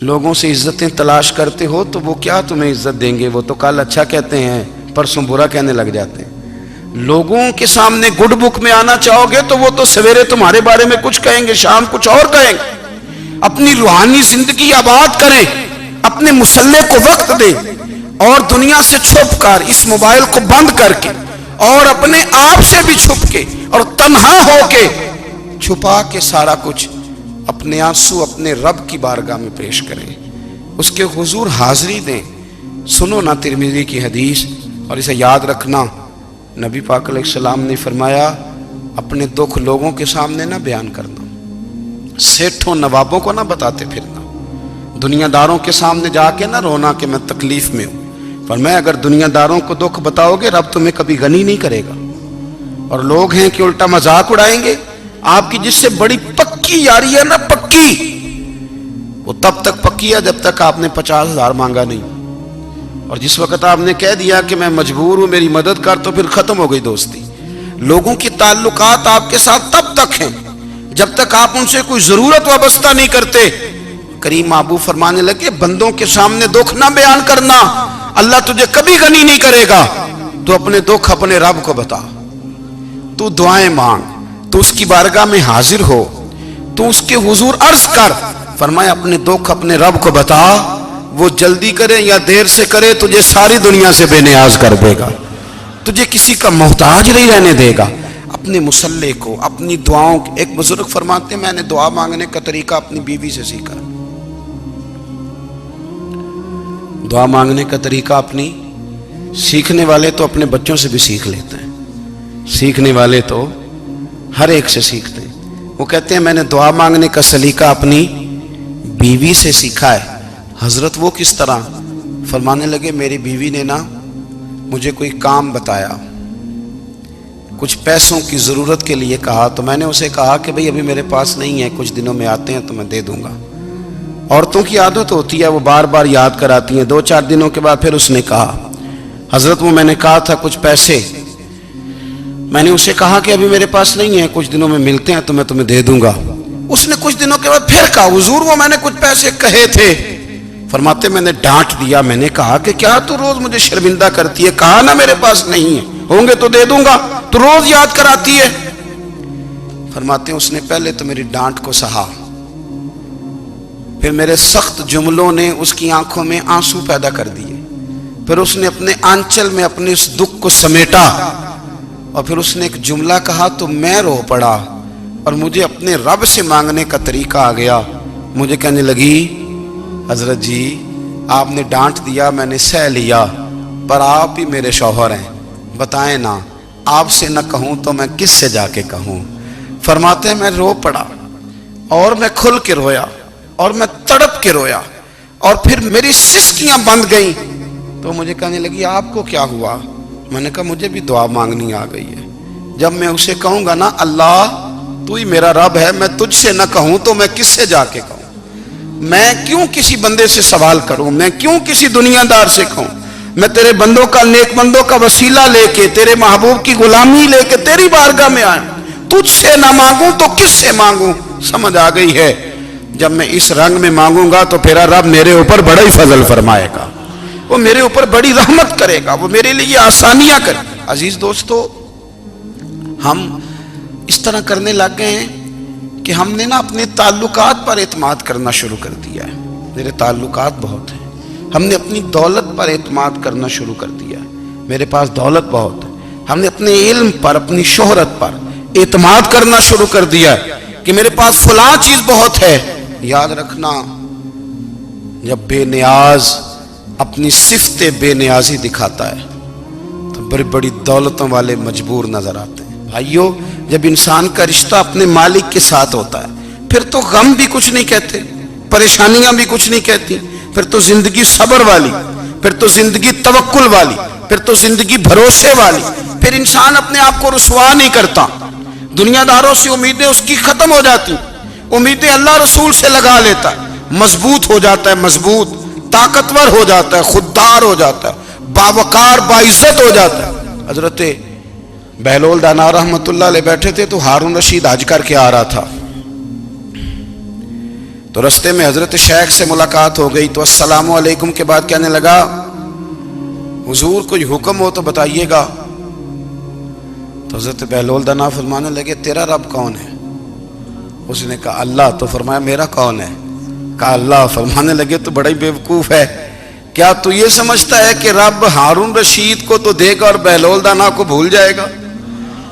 لوگوں سے عزتیں تلاش کرتے ہو تو وہ کیا تمہیں عزت دیں گے؟ وہ تو کل اچھا کہتے ہیں، پرسوں برا کہنے لگ جاتے ہیں۔ لوگوں کے سامنے گڈ بک میں آنا چاہو گے تو وہ تو سویرے تمہارے بارے میں کچھ کہیں گے، شام کچھ اور کہیں گے۔ اپنی روحانی زندگی آباد کریں، اپنے مسلح کو وقت دیں، اور دنیا سے چھپ کر اس موبائل کو بند کر کے اور اپنے آپ سے بھی چھپ کے اور تنہا ہو کے چھپا کے سارا کچھ اپنے آنسو اپنے رب کی بارگاہ میں پیش کریں، اس کے حضور حاضری دیں۔ سنو نا ترمذی کی حدیث، اور اسے یاد رکھنا، نبی پاک علیہ السلام نے فرمایا اپنے دکھ لوگوں کے سامنے نہ بیان کرنا، سیٹھوں نوابوں کو نہ بتاتے پھرنا، دنیا داروں کے سامنے جا کے نہ رونا کہ میں تکلیف میں ہوں۔ فرمایا اگر دنیا داروں کو دکھ بتاؤ گے رب تمہیں کبھی غنی نہیں کرے گا۔ اور لوگ ہیں کہ الٹا مذاق اڑائیں گے آپ کی، جس سے بڑی پکی یاری ہے نا، پکی، وہ تب تک پکی ہے جب تک آپ نے 50,000 مانگا نہیں، اور جس وقت آپ نے کہہ دیا کہ میں مجبور ہوں میری مدد کر، تو پھر ختم ہو گئی دوستی۔ لوگوں کی تعلقات آپ کے ساتھ تب تک ہیں جب تک آپ ان سے کوئی ضرورت وابستہ نہیں کرتے۔ کریم محبوب فرمانے لگے بندوں کے سامنے دکھ نہ بیان کرنا، اللہ تجھے کبھی غنی نہیں کرے گا۔ تو اپنے دکھ اپنے رب کو بتا، تو دعائیں مانگ، تو اس کی بارگاہ میں حاضر ہو، تو اس کے حضور عرض کر۔ فرمایا اپنے دکھ اپنے رب کو بتا، وہ جلدی کرے یا دیر سے کرے تجھے ساری دنیا سے بے نیاز کر دے گا، تجھے کسی کا محتاج نہیں رہنے دے گا۔ اپنے مسلح کو، اپنی دعاؤں، ایک بزرگ فرماتے ہیں میں نے دعا مانگنے کا طریقہ اپنی بیوی سے سیکھا، دعا مانگنے کا طریقہ اپنی، سیکھنے والے تو اپنے بچوں سے بھی سیکھ لیتے ہیں، سیکھنے والے تو ہر ایک سے سیکھتے ہیں۔ وہ کہتے ہیں میں نے دعا مانگنے کا سلیقہ اپنی بیوی سے سیکھا ہے۔ حضرت وہ کس طرح؟ فرمانے لگے میری بیوی نے نا مجھے کوئی کام بتایا، کچھ پیسوں کی ضرورت کے لیے کہا، تو میں نے اسے کہا کہ بھئی ابھی میرے پاس نہیں ہے، کچھ دنوں میں آتے ہیں تو میں دے دوں گا۔ عورتوں کی عادت ہوتی ہے وہ بار بار یاد کراتی ہیں، 2-4 دنوں کے بعد پھر اس نے کہا حضرت وہ میں نے کہا تھا کچھ پیسے، میں نے اسے کہا کہ ابھی میرے پاس نہیں ہے، کچھ دنوں میں ملتے ہیں تو میں تمہیں دے دوں گا۔ اس نے کچھ دنوں کے بعد پھر کہا حضور وہ میں نے کچھ پیسے کہے تھے۔ فرماتے میں نے ڈانٹ دیا، میں نے کہا کہ کیا تو روز مجھے شرمندہ کرتی ہے، کہا نا میرے پاس نہیں ہے، ہوں گے تو دے دوں گا، تو روز یاد کراتی ہے۔ فرماتے ہیں اس نے پہلے تو میری ڈانٹ کو سہا، پھر میرے سخت جملوں نے اس کی آنکھوں میں آنسو پیدا کر دیے، پھر اس نے اپنے آنچل میں اپنے اس دکھ کو سمیٹا، اور پھر اس نے ایک جملہ کہا تو میں رو پڑا، اور مجھے اپنے رب سے مانگنے کا طریقہ آ گیا۔ مجھے کہنے لگی حضرت جی آپ نے ڈانٹ دیا میں نے سہ لیا، پر آپ ہی میرے شوہر ہیں، بتائیں نا آپ سے نہ کہوں تو میں کس سے جا کے کہوں۔ فرماتے ہیں میں رو پڑا، اور میں کھل کے رویا، اور میں تڑپ کے رویا، اور پھر میری سسکیاں بند گئیں۔ تو مجھے کہنے لگی آپ کو کیا ہوا؟ میں نے کہا مجھے بھی دعا مانگنی آ گئی ہے، جب میں اسے کہوں گا نا اللہ تو ہی میرا رب ہے، میں تجھ سے نہ کہوں تو میں کس سے جا کے کہوں؟ میں کیوں کسی بندے سے سوال کروں؟ میں کیوں کسی دنیا دار سے کہوں؟ میں تیرے بندوں کا، نیک بندوں کا وسیلہ لے کے، تیرے محبوب کی غلامی لے کے تیری بارگاہ میں آیا، تجھ سے نہ مانگوں تو کس سے مانگوں؟ سمجھ آ گئی ہے؟ جب میں اس رنگ میں مانگوں گا تو پھر رب میرے اوپر بڑا ہی فضل فرمائے گا، وہ میرے اوپر بڑی رحمت کرے گا، وہ میرے لیے آسانیاں کرے گا۔ عزیز دوستو، ہم اس طرح کرنے لگ گئے ہیں کہ ہم نے نا اپنے تعلقات پر اعتماد کرنا شروع کر دیا ہے۔ میرے تعلقات بہت ہیں، ہم نے اپنی دولت پر اعتماد کرنا شروع کر دیا ہے، میرے پاس دولت بہت ہے۔ ہم نے اپنے علم پر، اپنی شہرت پر اعتماد کرنا شروع کر دیا ہے کہ میرے پاس فلاں چیز بہت ہے۔ یاد رکھنا جب بے نیاز اپنی صفت بے نیازی دکھاتا ہے تو بڑی بڑی دولتوں والے مجبور نظر آتے ہیں۔ بھائیو جب انسان کا رشتہ اپنے مالک کے ساتھ ہوتا ہے پھر تو غم بھی کچھ نہیں کہتے، پریشانیاں بھی کچھ نہیں کہتی، پھر تو زندگی صبر والی، پھر تو زندگی توکل والی، پھر تو زندگی بھروسے والی، پھر انسان اپنے آپ کو رسوا نہیں کرتا۔ دنیا داروں سے امیدیں اس کی ختم ہو جاتی، امیدیں اللہ رسول سے لگا لیتا ہے، مضبوط ہو جاتا ہے، مضبوط، طاقتور ہو جاتا ہے، خوددار ہو جاتا ہے، باوقار باعزت ہو جاتا ہے۔ حضرت بہلول دانا رحمت اللہ علیہ بیٹھے تھے تو ہارون رشید حج کر کے آ رہا تھا، تو رستے میں حضرت شیخ سے ملاقات ہو گئی تو السلام علیکم کے بعد کہنے لگا حضور کوئی حکم ہو تو بتائیے گا. تو حضرت بہلول دانا فرمانے لگے تیرا رب کون ہے؟ اس نے کہا اللہ. تو فرمایا میرا کون ہے؟ کہا اللہ. فرمانے لگے تو بڑا ہی بیوقوف ہے، کیا تو یہ سمجھتا ہے کہ رب ہارون رشید کو تو دے گا اور بہلول دانا کو بھول جائے گا؟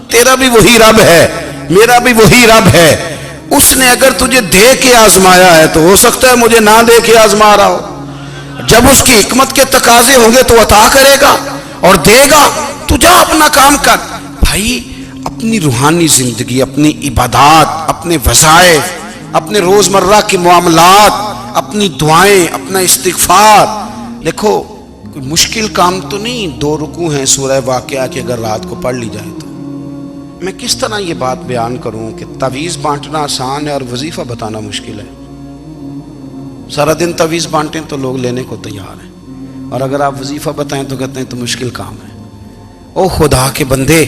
تیرا بھی وہی رب ہے، میرا بھی وہی رب ہے. اس نے اگر تجھے دے کے آزمایا ہے تو ہو سکتا ہے مجھے نہ دے کے آزما رہا ہو. جب اس کی حکمت کے تقاضے ہوں گے تو عطا کرے گا اور دے گا. تو جا اپنا کام کر. بھائی اپنی روحانی زندگی، اپنی عبادات، اپنے وظائف، اپنے روزمرہ کے معاملات، اپنی دعائیں، اپنا استغفار. دیکھو کوئی مشکل کام تو نہیں 2 رکوع ہیں سورہ واقعہ کہ اگر رات کو پڑھ لی جائے تو. میں کس طرح یہ بات بیان کروں کہ تعویذ بانٹنا آسان ہے اور وظیفہ بتانا مشکل ہے. سارا دن تعویذ بانٹیں تو لوگ لینے کو تیار ہیں، اور اگر آپ وظیفہ بتائیں تو کہتے ہیں تو مشکل کام ہے. او خدا کے بندے،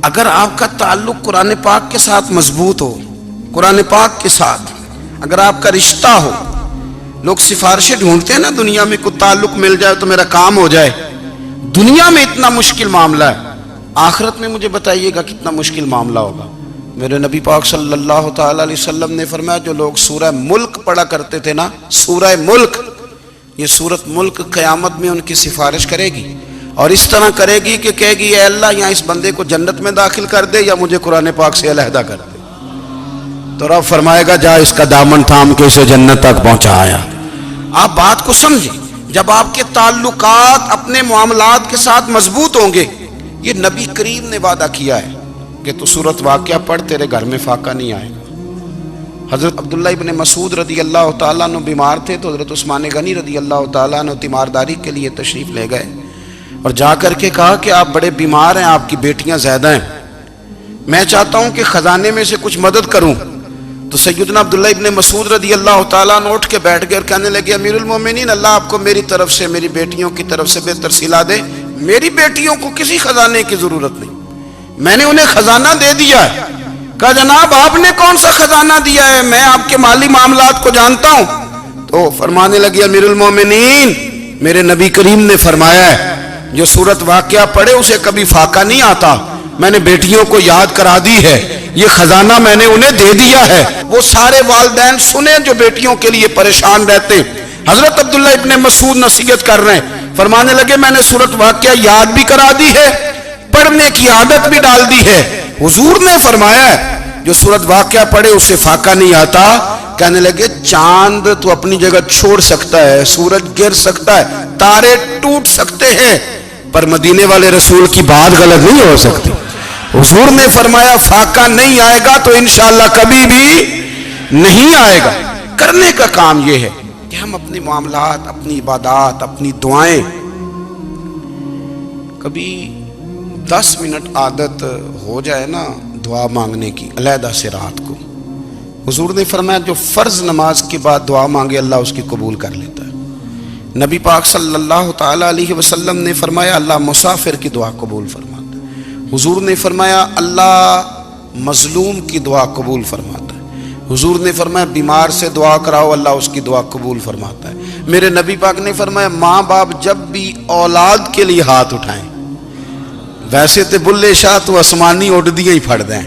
اگر آپ کا تعلق قرآن پاک کے ساتھ مضبوط ہو، قرآن پاک کے ساتھ اگر آپ کا رشتہ ہو، لوگ سفارشیں ڈھونڈتے ہیں نا دنیا میں، کوئی تعلق مل جائے تو میرا کام ہو جائے. دنیا میں اتنا مشکل معاملہ ہے، آخرت میں مجھے بتائیے گا کتنا مشکل معاملہ ہوگا. میرے نبی پاک صلی اللہ تعالی علیہ وسلم نے فرمایا جو لوگ سورہ ملک پڑھا کرتے تھے نا، سورہ ملک، یہ سورت ملک قیامت میں ان کی سفارش کرے گی، اور اس طرح کرے گی کہ کہے گی اے اللہ یہاں اس بندے کو جنت میں داخل کر دے یا مجھے قرآن پاک سے علیحدہ کر دے. تو رب فرمائے گا جا اس کا دامن تھام کے اسے جنت تک پہنچایا. آپ بات کو سمجھیں، جب آپ کے تعلقات اپنے معاملات کے ساتھ مضبوط ہوں گے. یہ نبی کریم نے وعدہ کیا ہے کہ تو سورت واقعہ پڑھ تیرے گھر میں فاقہ نہیں آئے گا. حضرت عبداللہ ابن مسعود رضی اللہ تعالیٰ عنہ بیمار تھے تو حضرت عثمان غنی رضی اللہ تعالیٰ عنہ تیمارداری کے لیے تشریف لے گئے اور جا کر کے کہا کہ آپ بڑے بیمار ہیں، آپ کی بیٹیاں زیادہ ہیں، میں چاہتا ہوں کہ خزانے میں سے کچھ مدد کروں. تو سیدنا عبداللہ ابن مسعود رضی اللہ تعالیٰ عنہ اٹھ کے بیٹھ گئے اور کہنے لگے امیر المومنین، اللہ آپ کو میری طرف سے، میری بیٹیوں کی طرف سے بہتر صلہ دے. میری بیٹیوں کو کسی خزانے کی ضرورت نہیں، میں نے انہیں خزانہ دے دیا ہے. کہا جناب آپ نے کون سا خزانہ دیا ہے، میں آپ کے مالی معاملات کو جانتا ہوں. تو فرمانے لگے امیر المومنین، میرے نبی کریم نے فرمایا ہے جو سورت واقعہ پڑھے اسے کبھی فاقہ نہیں آتا. میں نے بیٹیوں کو یاد کرا دی ہے، یہ خزانہ میں نے انہیں دے دیا ہے. وہ سارے والدین سنیں جو بیٹیوں کے لیے پریشان رہتے. حضرت عبداللہ ابن مسعود نصیحت کر رہے ہیں، فرمانے لگے میں نے سورت واقعہ یاد بھی کرا دی ہے، پڑھنے کی عادت بھی ڈال دی ہے. حضور نے فرمایا ہے جو سورت واقعہ پڑھے اسے فاقہ نہیں آتا. کہنے لگے چاند تو اپنی جگہ چھوڑ سکتا ہے، سورج گر سکتا ہے، تارے ٹوٹ سکتے ہیں، پر مدینے والے رسول کی بات غلط نہیں ہو سکتی. حضور نے فرمایا فاقہ نہیں آئے گا تو انشاءاللہ کبھی بھی نہیں آئے گا. کرنے کا کام یہ ہے کہ ہم اپنے معاملات، اپنی عبادات، اپنی دعائیں، کبھی 10 منٹ عادت ہو جائے نا دعا مانگنے کی علیحدہ سے رات کو. حضور نے فرمایا جو فرض نماز کے بعد دعا مانگے اللہ اس کی قبول کر لیتا ہے. نبی پاک صلی اللہ تعالی علیہ وسلم نے فرمایا اللہ مسافر کی دعا قبول فرماتا ہے. حضور نے فرمایا اللہ مظلوم کی دعا قبول فرماتا ہے. حضور نے فرمایا بیمار سے دعا کراؤ اللہ اس کی دعا قبول فرماتا ہے. میرے نبی پاک نے فرمایا ماں باپ جب بھی اولاد کے لیے ہاتھ اٹھائیں، ویسے تے بلے شاہ تو آسمانی اڈ دیا ہی پھڑ دیں،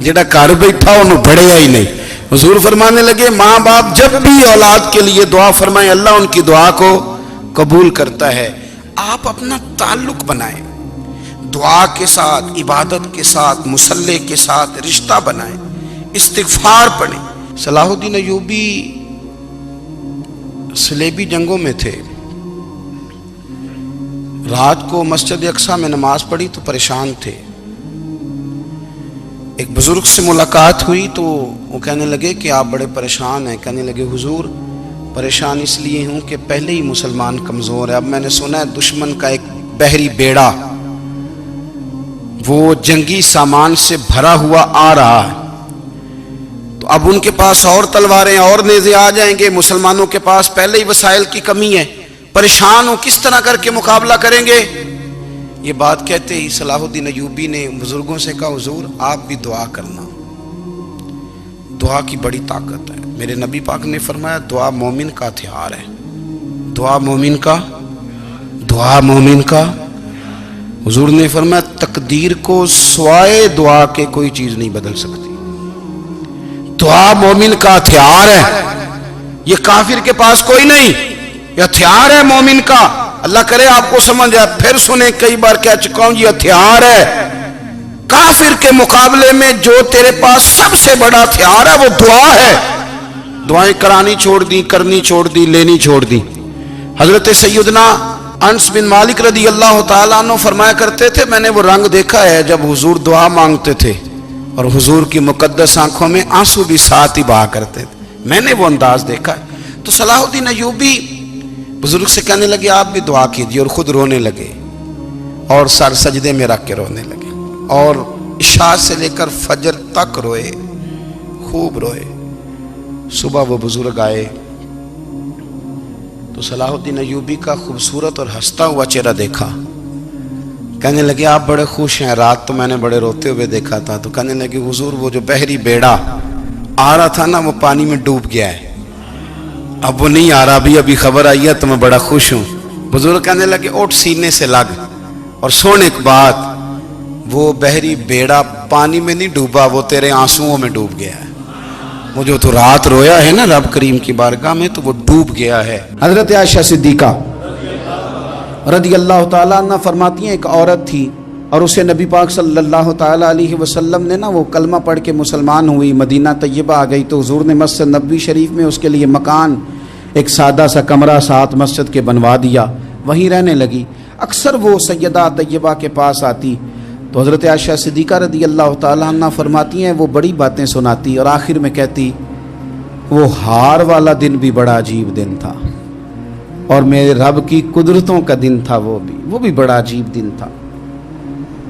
جڑا گھر بیٹھا انہوں بڑھیا ہی نہیں. حضور فرمانے لگے ماں باپ جب بھی اولاد کے لیے دعا فرمائیں اللہ ان کی دعا کو قبول کرتا ہے. آپ اپنا تعلق بنائیں دعا کے ساتھ، عبادت کے ساتھ، مصلی کے ساتھ رشتہ بنائیں، استغفار پڑھیں. صلاح الدین ایوبی صلیبی جنگوں میں تھے، رات کو مسجد اقصیٰ میں نماز پڑھی تو پریشان تھے. ایک بزرگ سے ملاقات ہوئی تو وہ کہنے لگے کہ آپ بڑے پریشان ہیں. کہنے لگے حضور پریشان اس لیے ہوں کہ پہلے ہی مسلمان کمزور ہے، اب میں نے سنا ہے دشمن کا ایک بحری بیڑا وہ جنگی سامان سے بھرا ہوا آ رہا ہے، تو اب ان کے پاس اور تلواریں اور نیزے آ جائیں گے، مسلمانوں کے پاس پہلے ہی وسائل کی کمی ہے، پریشان ہوں کس طرح کر کے مقابلہ کریں گے. یہ بات کہتے ہی صلاح الدین ایوبی نے بزرگوں سے کہا حضور آپ بھی دعا کرنا، دعا کی بڑی طاقت ہے. میرے نبی پاک نے فرمایا دعا مومن کا ہتھیار ہے، دعا مومن کا، دعا مومن کا۔ حضور نے فرمایا تقدیر کو سوائے دعا کے کوئی چیز نہیں بدل سکتی، دعا مومن کا ہتھیار ہے، یہ کافر کے پاس کوئی نہیں، یہ ہتھیار ہے مومن کا۔ اللہ کرے آپ کو سمجھ آئے، پھر سنیں، کئی بار کہہ چکا ہوں یہ ہتھیار ہے۔ کافر کے مقابلے میں جو تیرے پاس سب سے بڑا ہتھیار ہے وہ دعا ہے۔ دعائیں کرانی چھوڑ دی، کرنی چھوڑ دی، لینی چھوڑ دی۔ حضرت سیدنا انس بن مالک رضی اللہ تعالیٰ عنہ فرمایا کرتے تھے، میں نے وہ رنگ دیکھا ہے جب حضور دعا مانگتے تھے اور حضور کی مقدس آنکھوں میں آنسو بھی ساتھ ہی بہا کرتے تھے، میں نے وہ انداز دیکھا ہے۔ تو صلاح الدین ایوبی بزرگ سے کہنے لگے آپ بھی دعا کیجیے، اور خود رونے لگے اور سر سجدے میں رکھ کے رونے لگے، اور عشاء سے لے کر فجر تک روئے، خوب روئے۔ صبح وہ بزرگ آئے تو صلاح الدین ایوبی کا خوبصورت اور ہنستا ہوا چہرہ دیکھا، کہنے لگے آپ بڑے خوش ہیں، رات تو میں نے بڑے روتے ہوئے دیکھا تھا۔ تو کہنے لگے حضور وہ جو بحری بیڑا آ رہا تھا نا وہ پانی میں ڈوب گیا ہے، اب وہ نہیں آ رہا، ابھی خبر آئی ہے تو میں بڑا خوش ہوں۔ بزرگ کہنے لگے اٹھ سینے سے لگ اور سن ایک بات، وہ بحری بیڑا پانی میں نہیں ڈوبا، وہ تیرے آنسوؤں میں ڈوب گیا ہے۔ وہ جو تو رات رویا ہے نا رب کریم کی بارگاہ میں تو وہ ڈوب گیا ہے۔ حضرت عائشہ صدیقہ رضی اللہ تعالیٰ عنہ فرماتی ہیں ایک عورت تھی اور اسے نبی پاک صلی اللہ تعالیٰ علیہ وسلم نے نا وہ کلمہ پڑھ کے مسلمان ہوئی، مدینہ طیبہ آ گئی تو حضور نے مسجد نبوی شریف میں اس کے لیے مکان، ایک سادہ سا کمرہ ساتھ مسجد کے بنوا دیا، وہیں رہنے لگی۔ اکثر وہ سیدہ طیبہ کے پاس آتی تو حضرت عائشہ صدیقہ رضی اللہ تعالیٰ عنہ فرماتی ہیں وہ بڑی باتیں سناتی اور آخر میں کہتی وہ ہار والا دن بھی بڑا عجیب دن تھا اور میرے رب کی قدرتوں کا دن تھا، وہ بھی بڑا عجیب دن تھا۔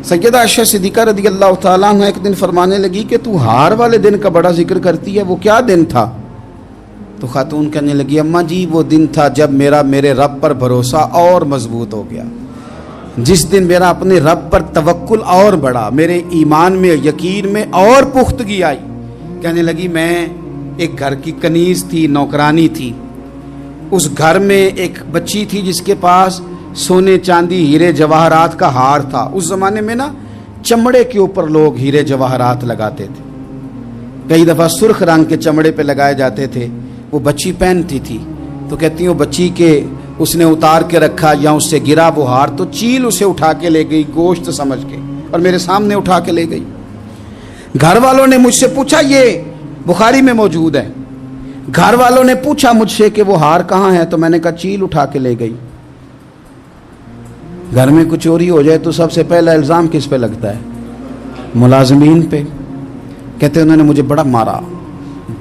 سیدہ عائشہ صدیقہ رضی اللہ تعالیٰ عنہ ایک دن فرمانے لگی کہ تو ہار والے دن کا بڑا ذکر کرتی ہے، وہ کیا دن تھا؟ تو خاتون کہنے لگی اماں جی وہ دن تھا جب میرے رب پر بھروسہ اور مضبوط ہو گیا، جس دن میرا اپنے رب پر توکل اور بڑھا، میرے ایمان میں یقین میں اور پختگی آئی۔ کہنے لگی میں ایک گھر کی کنیز تھی، نوکرانی تھی، اس گھر میں ایک بچی تھی جس کے پاس سونے چاندی ہیرے جواہرات کا ہار تھا۔ اس زمانے میں نا چمڑے کے اوپر لوگ ہیرے جواہرات لگاتے تھے، کئی دفعہ سرخ رنگ کے چمڑے پہ لگائے جاتے تھے، وہ بچی پہنتی تھی۔ تو کہتی ہیں وہ بچی کے اس نے اتار کے رکھا یا اس سے گرا وہ ہار تو چیل اسے اٹھا کے لے گئی گوشت سمجھ کے اور میرے سامنے اٹھا کے لے گئی۔ گھر والوں نے مجھ سے پوچھا، یہ بخاری میں موجود ہے، گھر والوں نے پوچھا مجھ سے کہ وہ ہار کہاں ہے تو میں نے کہا چیل اٹھا کے لے گئی۔ گھر میں کچھ چوری ہو جائے تو سب سے پہلا الزام کس پہ لگتا ہے؟ ملازمین پہ۔ کہتے انہوں نے مجھے بڑا مارا،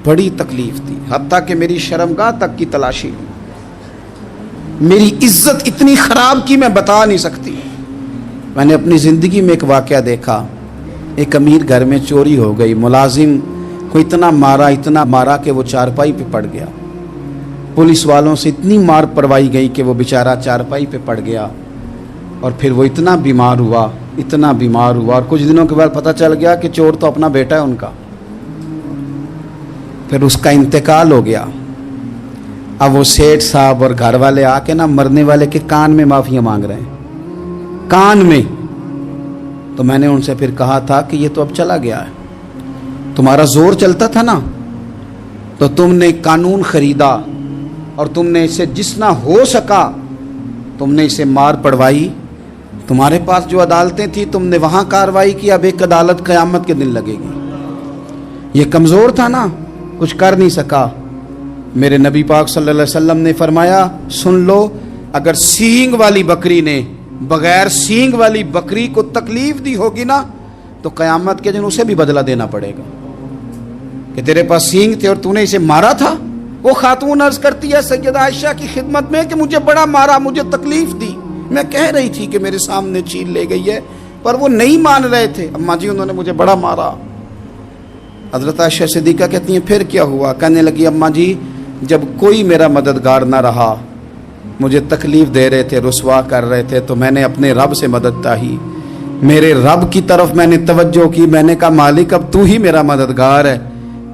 بڑی تکلیف تھی، حتیٰ کہ میری شرمگاہ تک کی تلاشی، میری عزت اتنی خراب کی میں بتا نہیں سکتی۔ میں نے اپنی زندگی میں ایک واقعہ دیکھا، ایک امیر گھر میں چوری ہو گئی، ملازم کو اتنا مارا کہ وہ چارپائی پہ پڑ گیا، پولیس والوں سے اتنی مار پڑوائی گئی کہ وہ بیچارہ چارپائی پہ پڑ گیا، اور پھر وہ اتنا بیمار ہوا اور کچھ دنوں کے بعد پتہ چل گیا کہ چور تو اپنا بیٹا ہے ان کا، پھر اس کا انتقال ہو گیا۔ اب وہ سیٹھ صاحب اور گھر والے آ کے نا مرنے والے کے کان میں معافیاں مانگ رہے ہیں، کان میں۔ تو میں نے ان سے پھر کہا تھا کہ یہ تو اب چلا گیا ہے، تمہارا زور چلتا تھا نا تو تم نے قانون خریدا اور تم نے اسے جتنا ہو سکا تم نے اسے مار پڑوائی، تمہارے پاس جو عدالتیں تھیں تم نے وہاں کارروائی کی، اب ایک عدالت قیامت کے دن لگے گی۔ یہ کمزور تھا نا، کچھ کر نہیں سکا۔ میرے نبی پاک صلی اللہ علیہ وسلم نے فرمایا سن لو، اگر سینگ والی بکری نے بغیر سینگ والی بکری کو تکلیف دی ہوگی نا تو قیامت کے دن اسے بھی بدلہ دینا پڑے گا کہ تیرے پاس سینگ تھے اور تو نے اسے مارا تھا۔ وہ خاتون عرض کرتی ہے سیدہ عائشہ کی خدمت میں کہ مجھے بڑا مارا، مجھے تکلیف دی، میں کہہ رہی تھی کہ میرے سامنے چیل لے گئی ہے پر وہ نہیں مان رہے تھے، اماں جی انہوں نے مجھے بڑا مارا۔ حضرت عائشہ صدیقہ کہتی ہیں پھر کیا ہوا؟ کہنے لگی اماں جی جب کوئی میرا مددگار نہ رہا، مجھے تکلیف دے رہے تھے، رسوا کر رہے تھے، تو میں نے اپنے رب سے مدد چاہی، میرے رب کی طرف میں نے توجہ کی، میں نے کہا مالک اب تو ہی میرا مددگار ہے،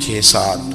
6-7,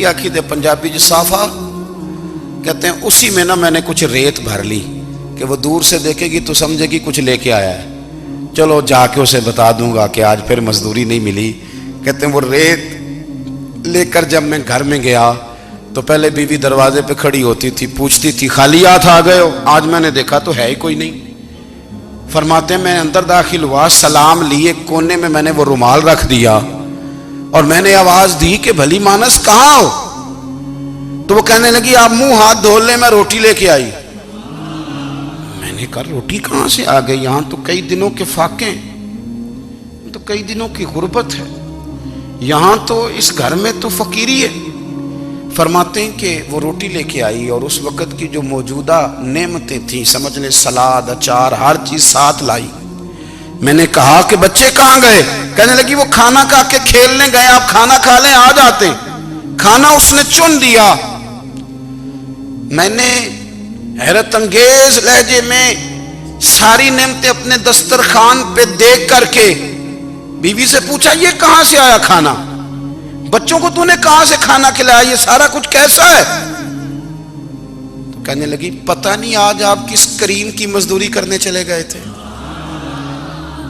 پکی عقید پنجابی جو صافہ کہتے ہیں، اسی میں نا میں نے کچھ ریت بھر لی کہ وہ دور سے دیکھے گی تو سمجھے گی کچھ لے کے آیا ہے، چلو جا کے اسے بتا دوں گا کہ آج پھر مزدوری نہیں ملی۔ کہتے ہیں وہ ریت لے کر جب میں گھر میں گیا تو پہلے بیوی دروازے پہ کھڑی ہوتی تھی، پوچھتی تھی خالی ہاتھ آ گئے ہو؟ آج میں نے دیکھا تو ہے ہی کوئی نہیں۔ فرماتے ہیں میں اندر داخل ہوا، سلام لیے، کونے میں میں نے وہ رومال رکھ دیا اور میں نے آواز دی کہ بھلی مانس کہاں ہو؟ تو وہ کہنے لگی آپ منہ ہاتھ دھو لیں، میں روٹی لے کے آئی۔ میں نے کہا روٹی کہاں سے آ گئی؟ یہاں تو کئی دنوں کے فاقے، تو کئی دنوں کی غربت ہے، یہاں تو اس گھر میں تو فقیری ہے۔ فرماتے ہیں کہ وہ روٹی لے کے آئی اور اس وقت کی جو موجودہ نعمتیں تھیں، سمجھ لیں سلاد، اچار، ہر چیز ساتھ لائی۔ میں نے کہا کہ بچے کہاں گئے؟ کہنے لگی وہ کھانا کھا کے کھیلنے گئے، آپ کھانا کھا لیں آ جاتے۔ کھانا اس نے چن دیا۔ میں نے حیرت انگیز لہجے میں ساری نعمتیں اپنے دسترخوان پہ دیکھ کر کے بیوی سے پوچھا یہ کہاں سے آیا کھانا؟ بچوں کو تو نے کہاں سے کھانا کھلایا؟ یہ سارا کچھ کیسا ہے؟ تو کہنے لگی پتہ نہیں آج آپ کس کریم کی مزدوری کرنے چلے گئے تھے،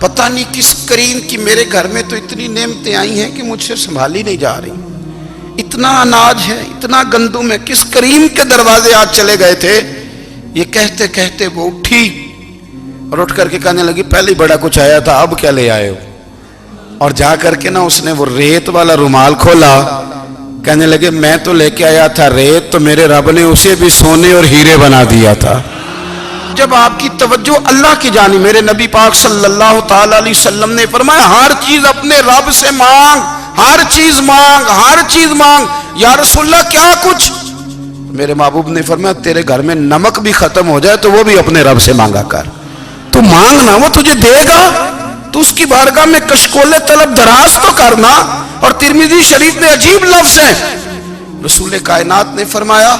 پتہ نہیں کس کریم کی، میرے گھر میں تو اتنی نعمتیں آئی ہیں کہ مجھ سے سنبھالی نہیں جا رہی، اتنا اناج ہے، اتنا گندم ہے، کس کریم کے دروازے آج چلے گئے تھے؟ یہ کہتے کہتے وہ اٹھی اور اٹھ کر کے کہنے لگی پہلے بڑا کچھ آیا تھا، اب کیا لے آئے ہو؟ اور جا کر کے نا اس نے وہ ریت والا رومال کھولا، کہنے لگے میں تو لے کے آیا تھا ریت، تو میرے رب نے اسے بھی سونے اور ہیرے بنا دیا تھا۔ جب آپ کی توجہ اللہ کی جانب، میرے نبی پاک صلی اللہ تعالی علیہ وسلم نے فرمایا ہر چیز اپنے رب سے مانگ، ہر چیز مانگ، ہر چیز مانگ۔ یا رسول اللہ کیا کچھ؟ میرے محبوب نے فرمایا تیرے گھر میں نمک بھی ختم ہو جائے تو وہ بھی اپنے رب سے مانگا کر، تو مانگنا وہ تجھے دے گا، تو اس کی بارگاہ میں کشکول طلب دراز تو کرنا۔ اور ترمذی شریف میں عجیب لفظ ہے، رسول کائنات نے فرمایا،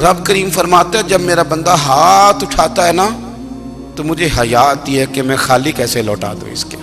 رب کریم فرماتا ہے جب میرا بندہ ہاتھ اٹھاتا ہے نا تو مجھے حیا آتی ہے کہ میں خالی کیسے لوٹا دوں اس کے۔